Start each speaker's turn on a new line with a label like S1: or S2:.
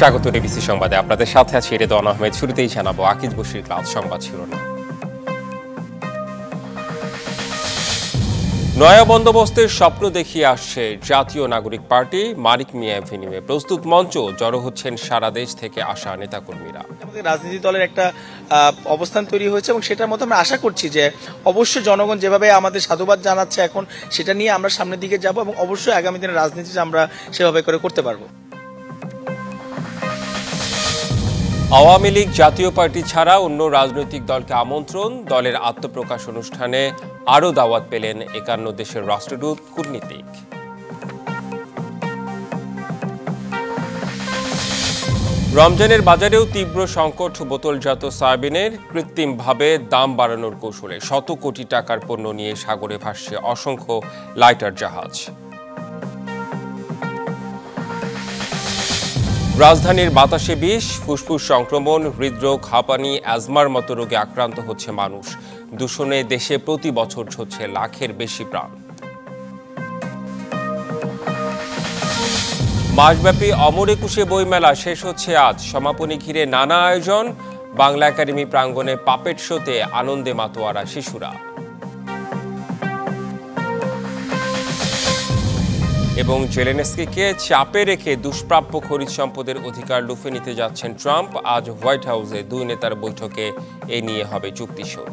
S1: স্বাগত ডিবিসি সংবাদে, আপনাদের সাথে আছি রেদওয়ান আহমেদ। শুরুতেই জানাবো আকিজ বশির ক্লাস সংবাদ শিরোনাম। নয়া বন্দোবস্তের স্বপ্ন দেখিয়ে আসছে জাতীয় নাগরিক পার্টি। মানিক মিয়া এভিনিউয়ে প্রস্তুত মঞ্চ, জড়ো হচ্ছেন সারা দেশ থেকে আসা নেতাকর্মীরা।
S2: আমাদের রাজনীতি দলের একটা অবস্থান তৈরি হয়েছে এবং সেটার মধ্যে আমরা আশা করছি যে অবশ্যই জনগণ যেভাবে আমাদের সাধুবাদ জানাচ্ছে এখন, সেটা নিয়ে আমরা সামনের দিকে যাব এবং অবশ্যই আগামী দিনের রাজনীতিটা আমরা সেভাবে করতে পারবো।
S1: আওয়ামী লীগ জাতীয় পার্টি ছাড়া অন্য রাজনৈতিক দলকে আমন্ত্রণ। দলের আত্মপ্রকাশ অনুষ্ঠানে আরও দাওয়াত পেলেন 51 দেশের রাষ্ট্রদূত, কূটনীতিক। রমজানের বাজারেও তীব্র সংকট বোতলজাত সয়াবিনের। কৃত্রিমভাবে দাম বাড়ানোর কৌশলে শত কোটি টাকার পণ্য নিয়ে সাগরে ভাসছে অসংখ্য লাইটার জাহাজ। রাজধানীর বাতাসে বিষ, ফুসফুস সংক্রমণ, হৃদরোগ, হাঁপানি, অ্যাজমার মতো রোগে আক্রান্ত হচ্ছে মানুষ। দূষণে দেশে প্রতি বছর ঝরছে লাখের বেশি প্রাণ। মাসব্যাপী অমর একুশে বইমেলা শেষ হচ্ছে আজ। সমাপনী ঘিরে নানা আয়োজন। বাংলা একাডেমি প্রাঙ্গণে পাপেট শোতে আনন্দে মাতোয়ারা শিশুরা। এবং জেলেনস্কিকে চাপে রেখে দুষ্প্রাপ্য খনিজ সম্পদের অধিকার লুফে নিতে যাচ্ছেন ট্রাম্প। আজ হোয়াইট হাউসে দুই নেতার বৈঠকে এ নিয়ে হবে চুক্তিস্বর।